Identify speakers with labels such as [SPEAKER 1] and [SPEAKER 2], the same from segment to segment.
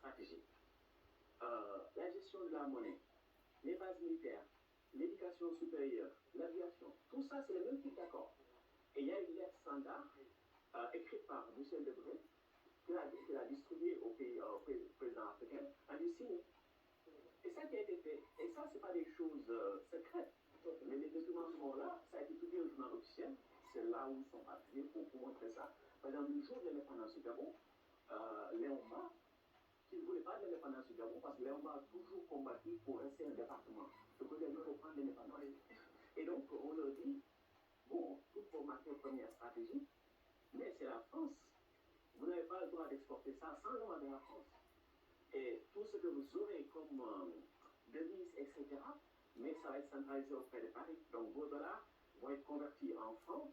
[SPEAKER 1] stratégique, la gestion de la monnaie, les bases militaires, l'éducation supérieure, l'aviation, tout ça, c'est le même type d'accord. Et il y a une lettre standard écrite par Michel Debré qu'il a distribuée au président africain, a dû signer. Et ça qui a été fait, et ça, ce n'est pas des choses secrètes, mais les documents sont là, ça a été publié au journal officiel, c'est là où ils sont appuyés pour montrer ça. Par exemple, le jour de l'indépendance du Gabon, Léon Mba, qui ne voulait pas de l'indépendance du Gabon, parce que Léon Mba a toujours combattu pour rester un département. Donc, il faut prendre l'indépendance. Et donc, on leur dit, bon, toutes vos matières premières stratégiques, mais c'est la France. Vous n'avez pas le droit d'exporter ça sans le droit de la France. Et tout ce que vous aurez comme devises, etc., mais ça va être centralisé auprès de Paris. Donc, vos dollars vont être convertis en francs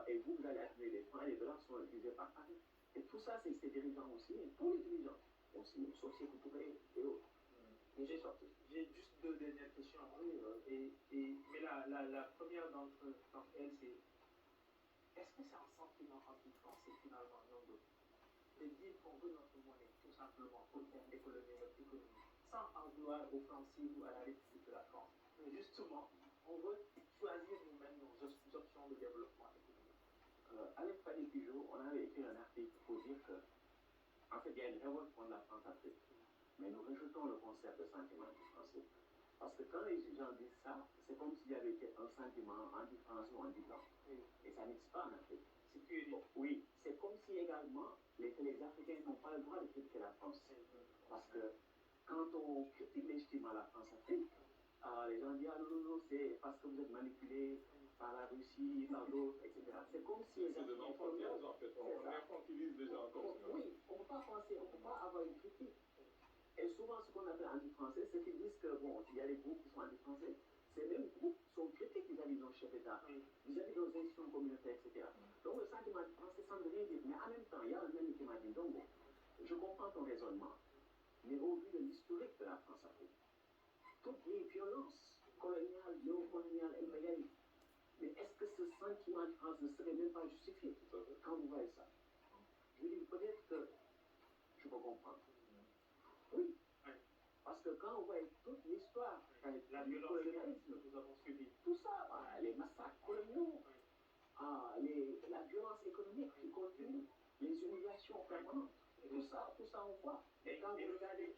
[SPEAKER 1] et vous allez accumuler des francs et les dollars sont utilisés par Paris. Et tout ça, c'est ces dirigeants aussi, tous les dirigeants aussi, sauf si vous pouvez et autres. Mais j'ai sorti.
[SPEAKER 2] J'ai juste deux dernières questions. Oui, mais la première d'entre elles, c'est est-ce que c'est un sentiment anti-français finalement, non d'autres, de dire qu'on veut notre monnaie tout simplement pour faire décoloniser notre économie, sans en vouloir aux Français ou à la République de la France. Mais justement, on veut choisir nous-mêmes nos options de développement économique.
[SPEAKER 1] Avec Fanny Pigeot, on avait écrit un article pour dire que, en fait, il y a une révolte contre la France-Afrique. Mais nous rejetons le concept de sentiment anti-français. Parce que quand les gens disent ça, c'est comme s'il y avait un sentiment anti-français ou anti-blanc. Oui. Et ça n'existe pas en Afrique.
[SPEAKER 2] C'est que
[SPEAKER 1] oui, c'est comme si également les Africains n'ont pas le droit de critiquer la France. Parce que quand on critique légitimement la France-Afrique, les gens disent ah non, c'est parce que vous êtes manipulés par la Russie, par d'autres, etc. C'est comme si.
[SPEAKER 3] C'est de l'enfantillage en fait. On infantilise déjà encore.
[SPEAKER 1] Oui, on ne peut pas penser, on ne peut pas avoir une critique. Et souvent, ce qu'on appelle anti-français, c'est qu'ils disent que, bon, il y a des groupes qui sont anti-français. Ces mêmes groupes sont critiques vis-à-vis de nos chefs d'État, vis-à-vis de nos institutions communautaires, etc. Donc, le sentiment anti-français semble rien dire. Mais en même temps, il y a un ami qui m'a dit donc, bon, je comprends ton raisonnement, mais au vu de l'historique de la France-Afrique, toutes les violences coloniales, néocoloniales, impérialistes, mais est-ce que ce sentiment anti-français ne serait même pas justifié quand vous voyez ça? Je dis peut-être que je peux comprendre. Oui, parce que quand on voit toute l'histoire,
[SPEAKER 2] la violence que nous avons subie,
[SPEAKER 1] tout ça, les massacres coloniaux, la violence économique qui continue, les humiliations permanentes, tout ça on voit.
[SPEAKER 2] Et quand vous regardez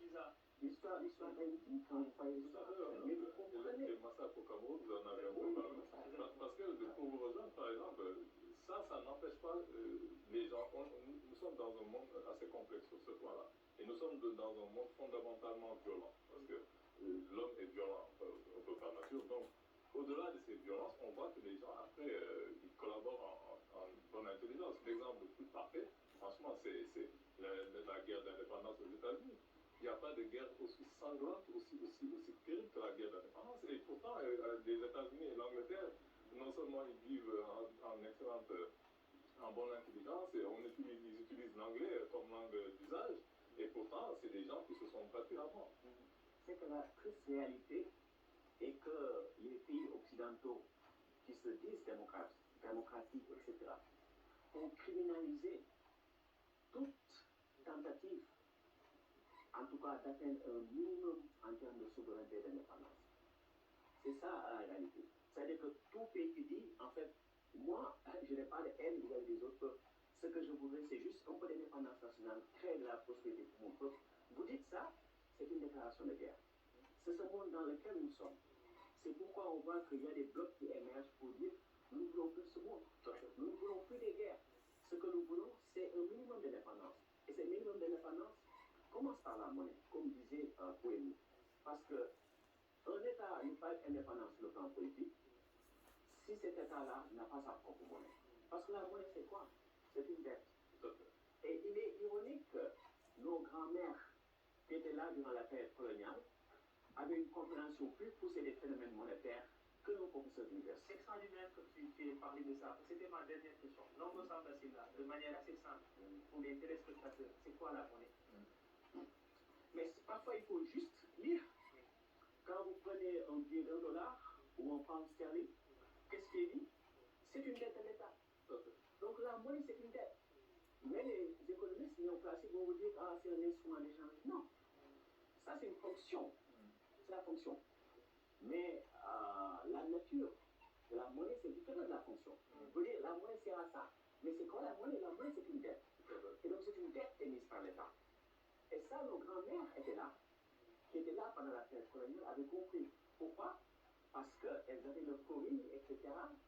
[SPEAKER 1] l'histoire d'Haïti, quand vous voyez ça, mais vous comprenez.
[SPEAKER 3] Les massacres au Cameroun, vous en avez un peu parlé. Parce que pour vous rejoindre, par exemple, ça n'empêche pas les gens. Nous sommes dans un monde assez complexe sur ce point-là. Et nous sommes dans un monde fondamentalement violent. Parce que l'homme est violent, un peu par nature. Donc, au-delà de ces violences, on voit que les gens, après, ils collaborent en bonne intelligence. L'exemple le plus parfait, franchement, c'est la guerre d'indépendance aux États-Unis. Il n'y a pas de guerre aussi sanglante, aussi terrible que la guerre d'indépendance. Et pourtant, les États-Unis et l'Angleterre, non seulement ils vivent en bonne intelligence, et ils utilisent l'anglais comme langue d'usage, et pourtant, c'est des gens qui se sont battus avant.
[SPEAKER 1] C'est que la triste réalité est que les pays occidentaux qui se disent démocratiques, etc., ont criminalisé toute tentative, en tout cas d'atteindre un minimum en termes de souveraineté et d'indépendance. C'est ça la réalité. C'est-à-dire que tout pays qui dit, en fait, moi, je n'ai pas de haine vis-à-vis des autres peuples. Ce que je voudrais, c'est juste un peu d'indépendance nationale, créer de la prospérité pour mon peuple. Vous dites ça, c'est une déclaration de guerre. C'est ce monde dans lequel nous sommes. C'est pourquoi on voit qu'il y a des blocs qui émergent pour dire nous ne voulons plus ce monde. Nous ne voulons plus des guerres. Ce que nous voulons, c'est un minimum d'indépendance. Et ce minimum d'indépendance commence par la monnaie, comme disait Kouémou. Parce qu'un État n'est pas indépendant sur le plan politique si cet État-là n'a pas sa propre monnaie. Parce que la monnaie, c'est quoi? C'est une dette. Et il est ironique que nos grands-mères qui étaient là durant la période coloniale avaient une compréhension plus poussée des phénomènes monétaires que nos professeurs d'université.
[SPEAKER 2] C'est extraordinaire que tu aies parlé de ça. C'était ma dernière question. Non, me semble assez là, de manière assez simple pour les téléspectateurs. C'est quoi la monnaie?
[SPEAKER 1] Mais parfois, il faut juste lire. Quand vous prenez un billet $1 ou un pound sterling, qu'est-ce qui est dit? C'est une dette à l'État. Donc la monnaie, c'est une dette. Mais les économistes n'y ont pas classiques vont vous dire ah, c'est un instrument d'échange. Non, ça c'est une fonction. C'est la fonction. Mais la nature de la monnaie, c'est différent de la fonction. Vous voyez, la monnaie sert à ça. Mais c'est quoi la monnaie? La monnaie, c'est une dette. Et donc, c'est une dette émise par l'État. Et ça, nos grands-mères étaient là, qui étaient là pendant la période coloniale, avaient compris. Pourquoi? Parce qu'elles avaient leur courrier, etc.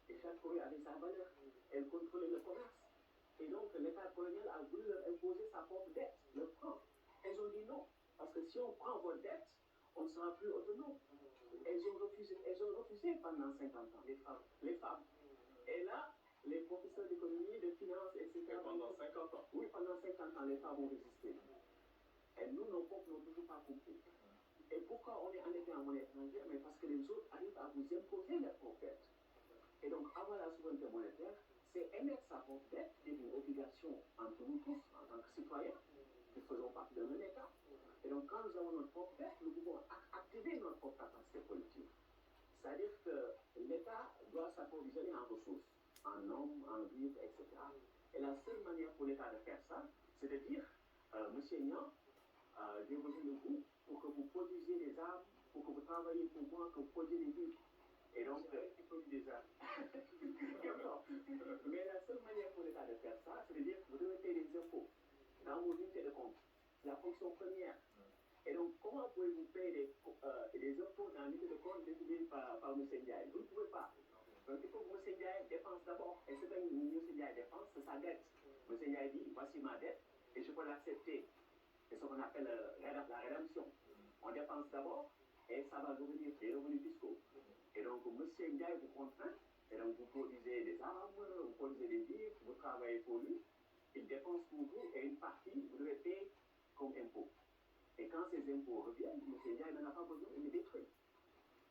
[SPEAKER 1] Et chaque courrier avait sa valeur. Elles contrôlaient le commerce. Et donc, l'État colonial a voulu leur imposer sa propre dette, leur prendre. Elles ont dit non. Parce que si on prend votre dette, on ne sera plus autonome. Elles ont refusé pendant 50 ans, les femmes. Les femmes. Et là, les professeurs d'économie, de finance, etc.
[SPEAKER 3] Et pendant 50 ans.
[SPEAKER 1] Oui, pendant 50 ans, les femmes ont résisté. Et nous, nos peuples n'ont toujours pas compris. Et pourquoi on est en effet en monnaie étrangère? Mais parce que les autres arrivent à vous imposer leur propre dette. Et donc, avoir la souveraineté monétaire, c'est émettre sa propre dette, c'est une obligation entre nous tous, en tant que citoyens, qui faisons partie de un État. Et donc, quand nous avons notre propre dette, nous pouvons activer notre propre capacité politique. C'est-à-dire que l'État doit s'approvisionner en ressources, en hommes, en vivres, etc. Et la seule manière pour l'État de faire ça, c'est de dire, Monsieur Nian, j'ai besoin de vous pour que vous produisiez des armes, pour que vous travaillez pour moi, que vous produisiez des vivres. Et donc,
[SPEAKER 2] il produit des armes.
[SPEAKER 1] Mais la seule manière pour l'État de faire ça, c'est de dire que vous devez payer des impôts dans vos unités de compte. C'est la fonction première. Et donc, comment pouvez-vous payer des impôts dans l'unité de compte décidée par M. Ndiaye? Vous ne pouvez pas. Donc, il faut que M. Ndiaye dépense d'abord. Et c'est quand M. Ndiaye dépense, c'est sa dette. M. Ndiaye dit, voici ma dette, et je peux l'accepter. C'est ce qu'on appelle la rédemption. On dépense d'abord, et ça va devenir des revenus fiscaux. Et donc, M. Ndiaye vous contraint, et donc vous produisez des armes, vous produisez des vivres, vous travaillez pour lui, il dépense pour vous, et une partie, vous devez payer comme impôt. Et quand ces impôts reviennent, M. Ndiaye n'en a pas besoin, il les détruit.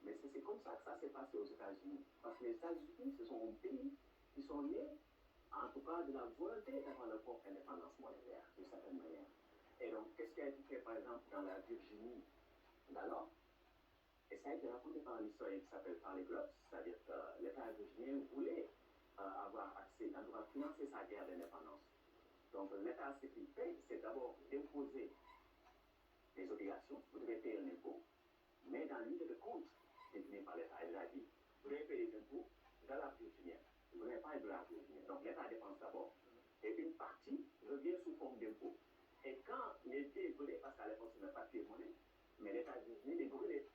[SPEAKER 1] Mais c'est comme ça que ça s'est passé aux États-Unis. Parce que les États-Unis, ce sont un pays qui sont nés, en tout cas, de la volonté d'avoir leur propre indépendance monétaire, d'une certaine manière. Et donc, qu'est-ce qui a été fait, par exemple, dans la Virginie d'alors? Et ça a été raconté par un historien qui s'appelle Charles Gloves, c'est-à-dire que l'État virginien voulait avoir accès, en tout cas, financer sa guerre d'indépendance. Donc, l'État, ce qu'il fait, c'est d'abord d'imposer des obligations, vous devez payer un impôt, mais dans l'unité de compte définie par l'État, il a dit, vous devez payer des impôts dans la virginienne. Vous n'avez pas de la virginienne. Donc l'État dépense d'abord, et une partie revient sous forme d'impôt. Et quand les billets brûlés, parce qu'à l'époque, ce n'est pas de monnaie, mais l'État virginien les brûlait.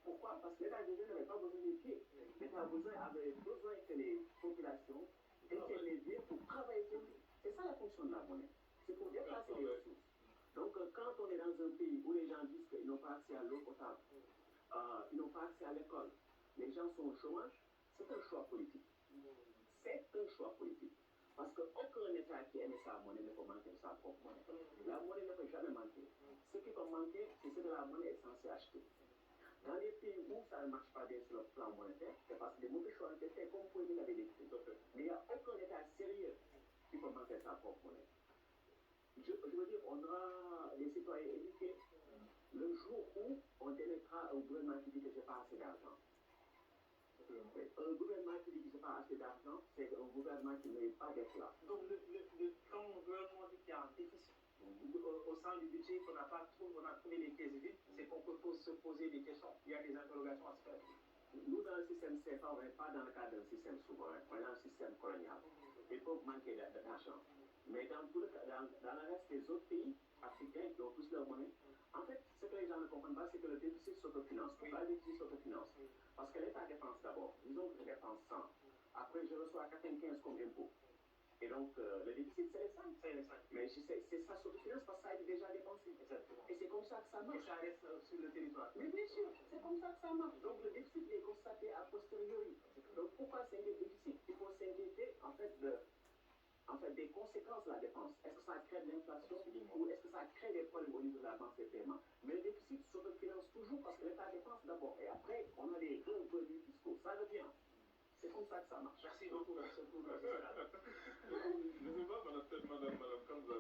[SPEAKER 1] Pourquoi? Parce que l'État virginien n'avait pas besoin des pieds. L'État avait besoin que les populations détiennent les billets pour travailler pour lui. C'est ça la fonction de la monnaie. C'est pour déplacer les ressources. Donc, quand on est dans un pays où les gens disent qu'ils n'ont pas accès à l'eau potable, ils n'ont pas accès à l'école, les gens sont au chômage, c'est un choix politique. C'est un choix politique. Parce qu'aucun État qui aime sa monnaie ne peut manquer de sa propre monnaie. La monnaie ne peut jamais manquer. Ce qui peut manquer, c'est ce que la monnaie est censée acheter. Dans les pays où ça ne marche pas bien sur le plan monétaire, c'est parce que des mauvais choix ont été faits, comme vous l'avez décrit. Mais il n'y a aucun État sérieux qui peut manquer de sa propre monnaie. Je veux dire, on aura des citoyens éduqués le jour où on démettra un gouvernement qui dit que je n'ai pas assez d'argent. Un gouvernement qui dit que je n'ai pas assez d'argent, c'est un gouvernement qui n'est pas d'être là.
[SPEAKER 2] Donc, quand un gouvernement dit qu'il y a un déficit au sein du budget, qu'on n'a pas trouvé les caisses vides, c'est qu'on peut se poser des questions. Il y a des interrogations à se faire.
[SPEAKER 1] Nous, dans le système CFA, on n'est pas dans le cadre d'un système souverain, on est dans le système colonial. Il faut manquer d'argent. Mais dans le reste des autres pays africains qui ont tous leur monnaie, en fait, ce que les gens ne comprennent pas, c'est que le déficit s'autofinance. Pourquoi le déficit s'autofinance? Parce que l'État dépense d'abord. Disons que je dépense 100. Après, je reçois 95 comme impôt. Et donc, le déficit, c'est les 5. Mais c'est ça s'autofinance parce que ça a été déjà dépensé.
[SPEAKER 2] Exactement.
[SPEAKER 1] Et c'est comme ça que ça marche.
[SPEAKER 2] Et ça reste sur le territoire.
[SPEAKER 1] Mais bien sûr, c'est comme ça que ça marche. Donc, le déficit est constaté a posteriori. Donc, pourquoi c'est un déficit? Il faut s'inquiéter, en fait, des conséquences de la dépense. Est-ce que ça crée de l'inflation ou est-ce que ça crée des problèmes au niveau de la banque des paiements? Mais le déficit s'autofinance toujours parce que l'État dépense d'abord. Et après, on a des revenus fiscaux. Ça revient. C'est comme ça que ça marche.
[SPEAKER 2] Merci beaucoup.
[SPEAKER 3] Je ne sais pas, madame, quand vous avez